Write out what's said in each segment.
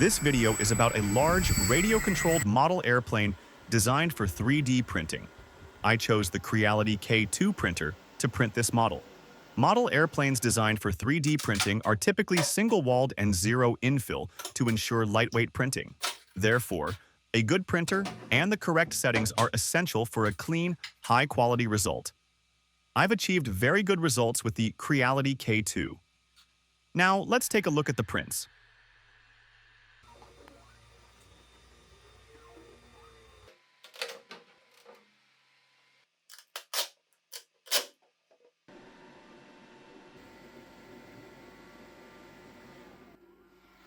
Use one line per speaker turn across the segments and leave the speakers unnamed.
This video is about a large, radio-controlled model airplane designed for 3D printing. I chose the Creality K2 printer to print this model. Model airplanes designed for 3D printing are typically single-walled and zero infill to ensure lightweight printing. Therefore, a good printer and the correct settings are essential for a clean, high-quality result. I've achieved very good results with the Creality K2. Now, let's take a look at the prints.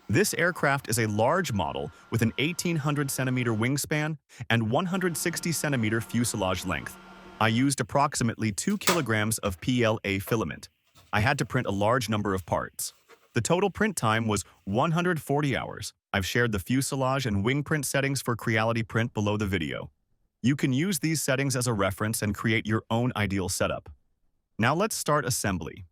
This aircraft is a large model with an 1,800 centimeter wingspan and 160 centimeter fuselage length. I used approximately 2 kilograms of PLA filament. I had to print a large number of parts. The total print time was 140 hours. I've shared the fuselage and wing print settings for Creality Print below the video. You can use these settings as a reference and create your own ideal setup. Now let's start assembly.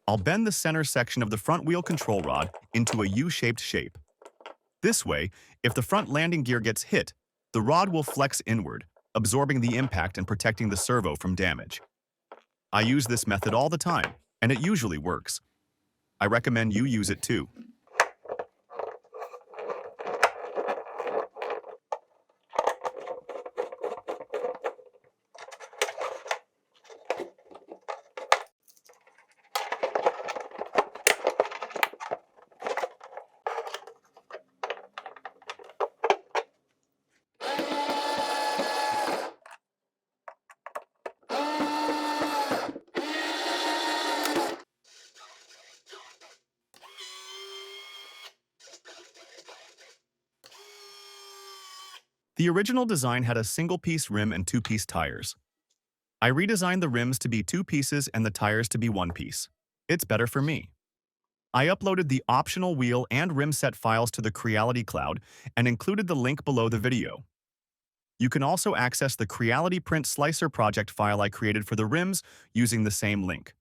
I'll bend the center section of the front wheel control rod into a U-shaped shape. This way, if the front landing gear gets hit, the rod will flex inward, absorbing the impact and protecting the servo from damage. I use this method all the time, and it usually works. I recommend you use it too. The original design had a single-piece rim and two-piece tires. I redesigned the rims to be 2 pieces and the tires to be 1 piece. It's better for me. I uploaded the optional wheel and rim set files to the Creality cloud and included the link below the video. You can also access the Creality Print Slicer project file I created for the rims using the same link.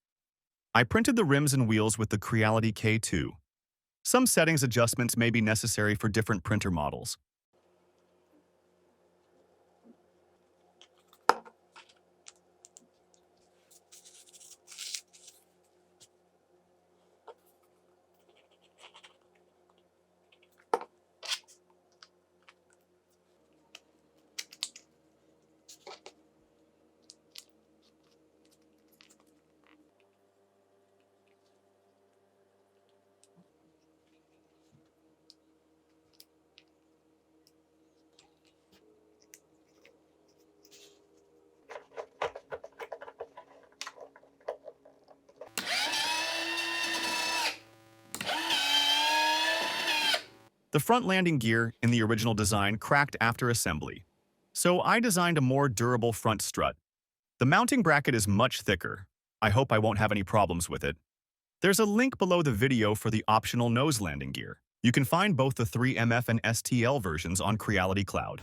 I printed the rims and wheels with the Creality K2. Some settings adjustments may be necessary for different printer models. The front landing gear in the original design cracked after assembly, so I designed a more durable front strut. The mounting bracket is much thicker. I hope I won't have any problems with it. There's a link below the video for the optional nose landing gear. You can find both the 3MF and STL versions on Creality Cloud.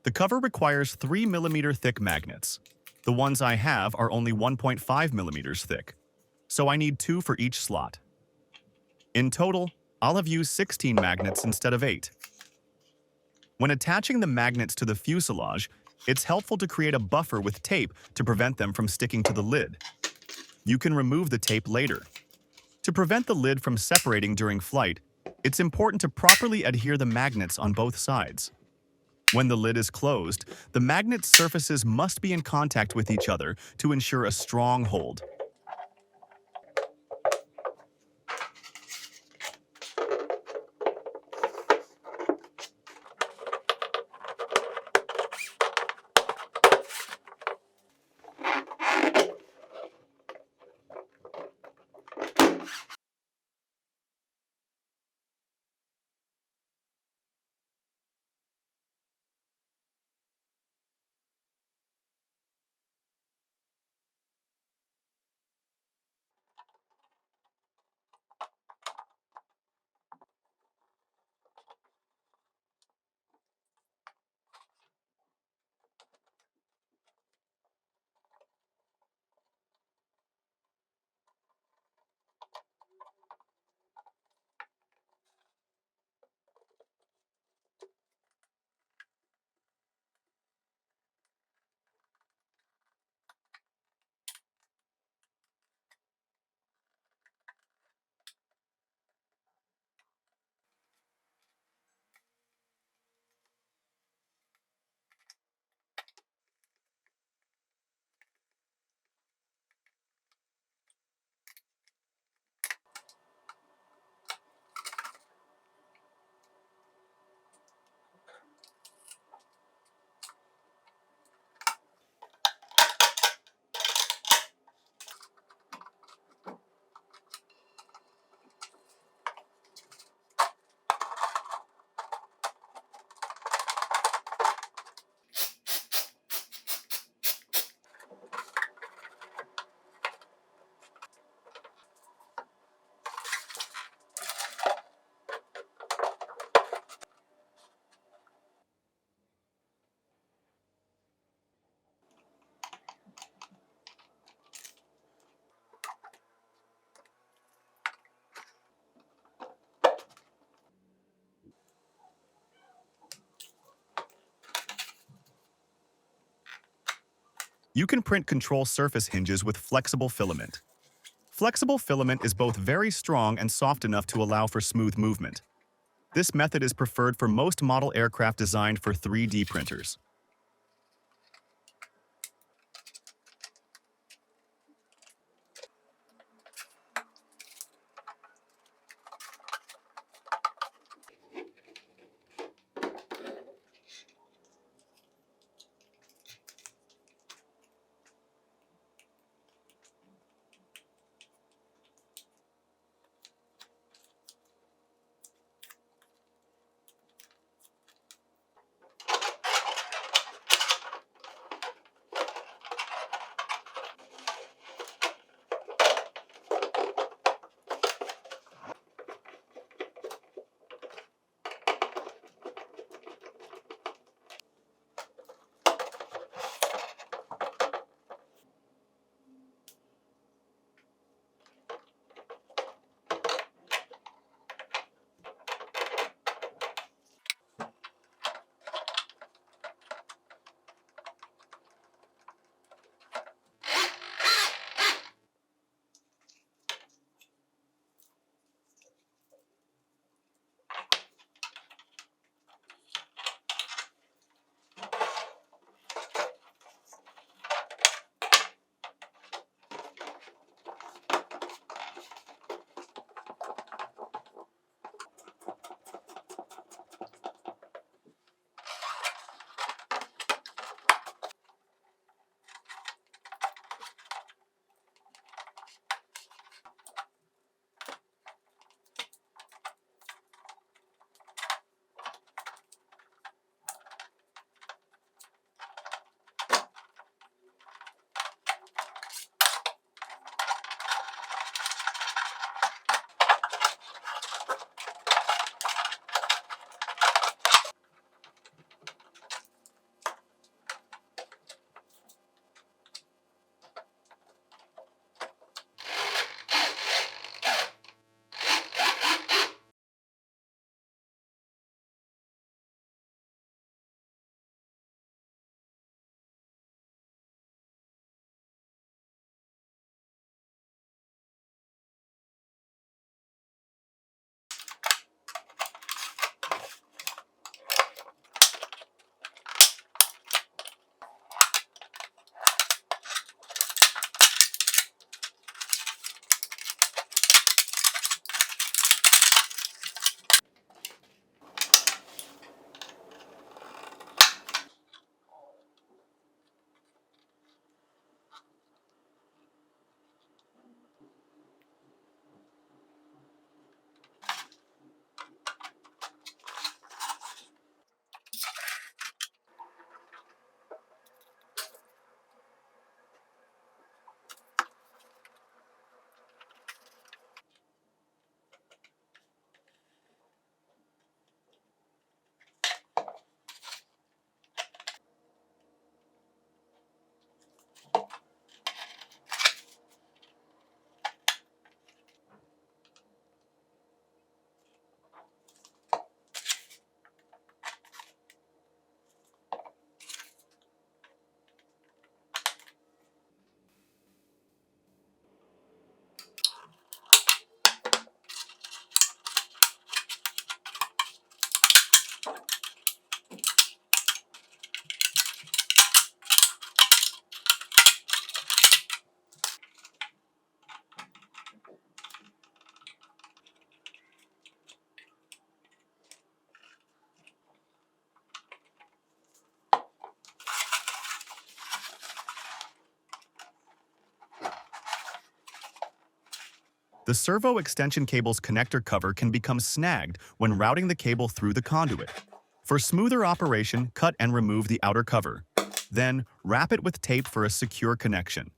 The cover requires 3 mm thick magnets. The ones I have are only 1.5 millimeters thick, so I need 2 for each slot. In total, I'll have used 16 magnets instead of 8. When attaching the magnets to the fuselage, it's helpful to create a buffer with tape to prevent them from sticking to the lid. You can remove the tape later. To prevent the lid from separating during flight, it's important to properly adhere the magnets on both sides. When the lid is closed, the magnet surfaces must be in contact with each other to ensure a strong hold. You can print control surface hinges with flexible filament. Flexible filament is both very strong and soft enough to allow for smooth movement. This method is preferred for most model aircraft designed for 3D printers. The servo extension cable's connector cover can become snagged when routing the cable through the conduit. For smoother operation, cut and remove the outer cover. Then, wrap it with tape for a secure connection.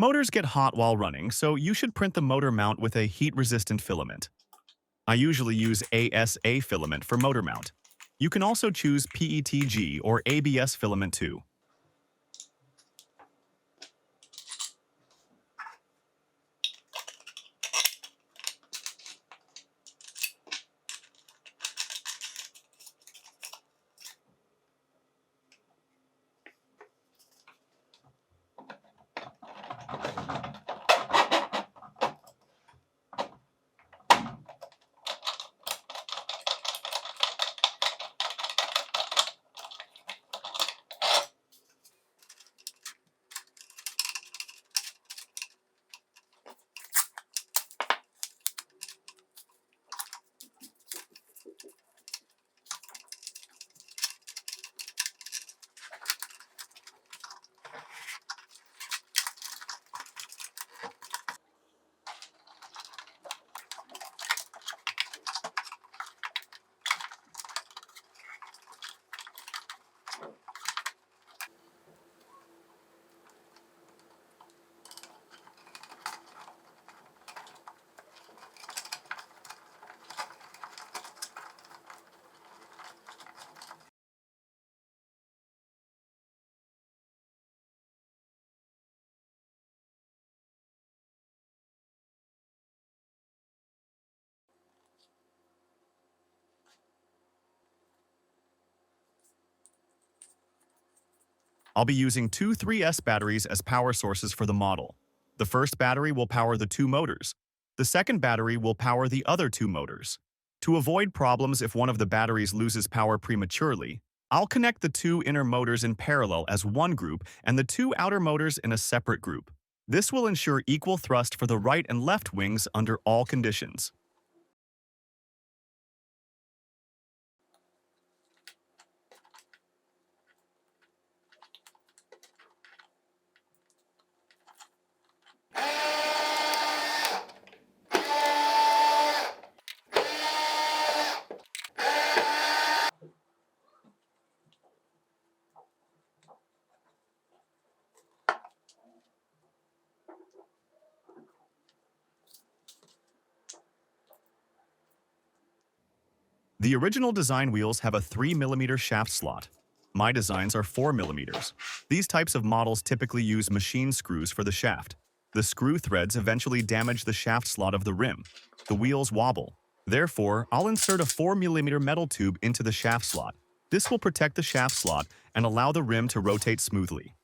Motors get hot while running, so you should print the motor mount with a heat-resistant filament. I usually use ASA filament for motor mount. You can also choose PETG or ABS filament too. I'll be using two 3S batteries as power sources for the model. The first battery will power the two motors. The second battery will power the other two motors. To avoid problems if one of the batteries loses power prematurely, I'll connect the two inner motors in parallel as one group and the two outer motors in a separate group. This will ensure equal thrust for the right and left wings under all conditions. The original design wheels have a 3mm shaft slot. My designs are 4mm. These types of models typically use machine screws for the shaft. The screw threads eventually damage the shaft slot of the rim. The wheels wobble. Therefore, I'll insert a 4mm metal tube into the shaft slot. This will protect the shaft slot and allow the rim to rotate smoothly.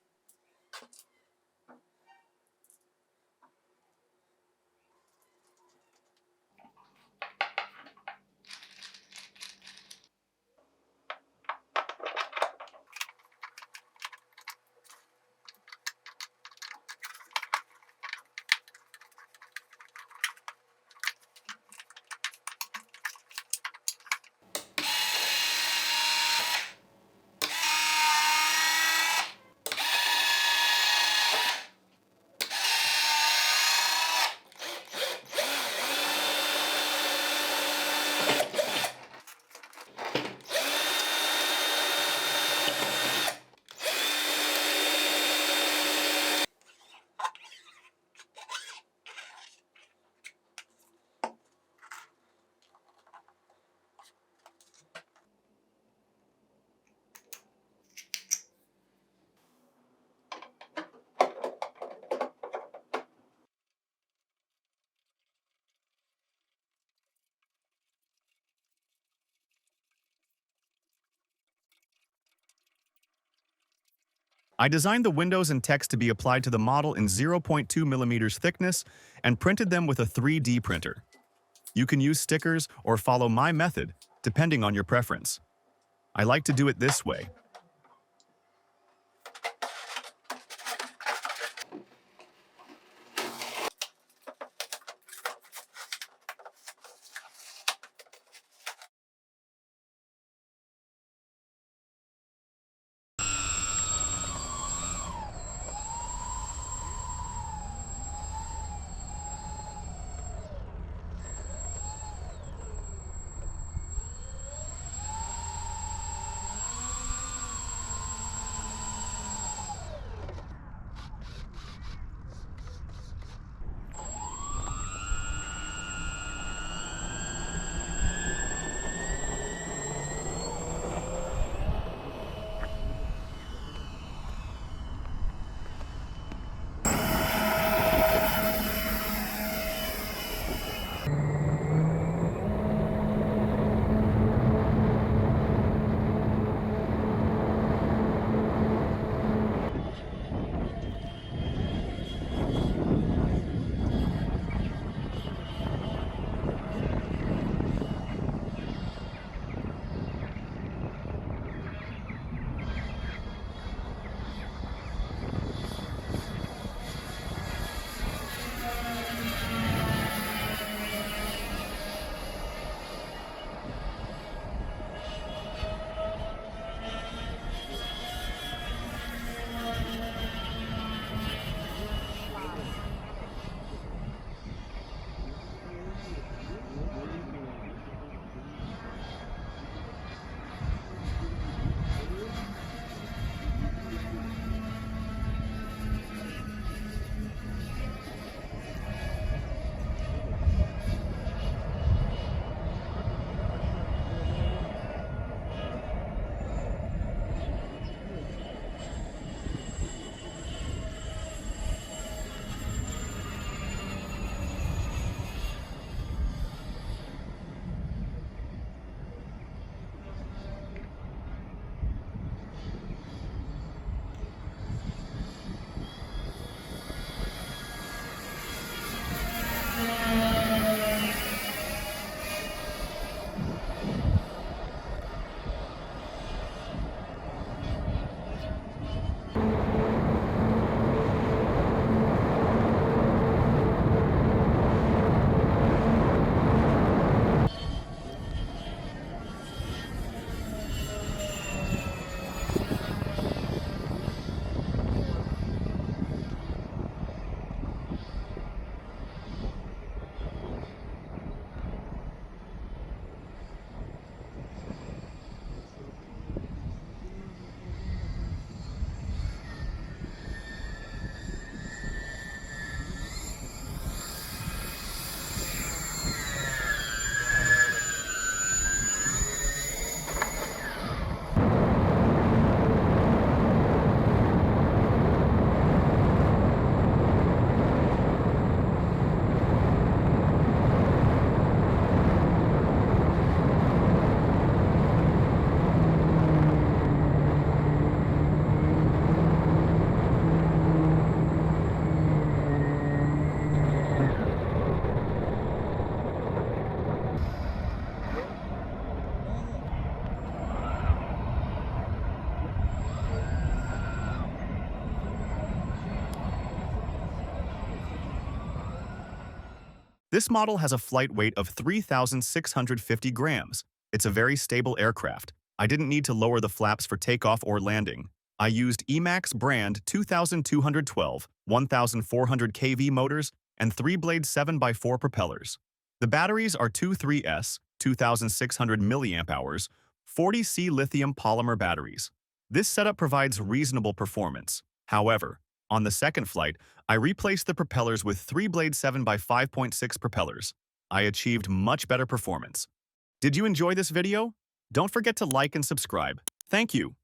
I designed the windows and text to be applied to the model in 0.2mm thickness and printed them with a 3D printer. You can use stickers or follow my method, depending on your preference. I like to do it this way. This model has a flight weight of 3,650 grams. It's a very stable aircraft. I didn't need to lower the flaps for takeoff or landing. I used Emax brand 2212, 1400 kV motors, and 3-blade 7x4 propellers. The batteries are 23S, 2600 mAh, 40C lithium polymer batteries. This setup provides reasonable performance. However, on the second flight, I replaced the propellers with 3-blade 7x5.6 propellers. I achieved much better performance. Did you enjoy this video? Don't forget to like and subscribe. Thank you.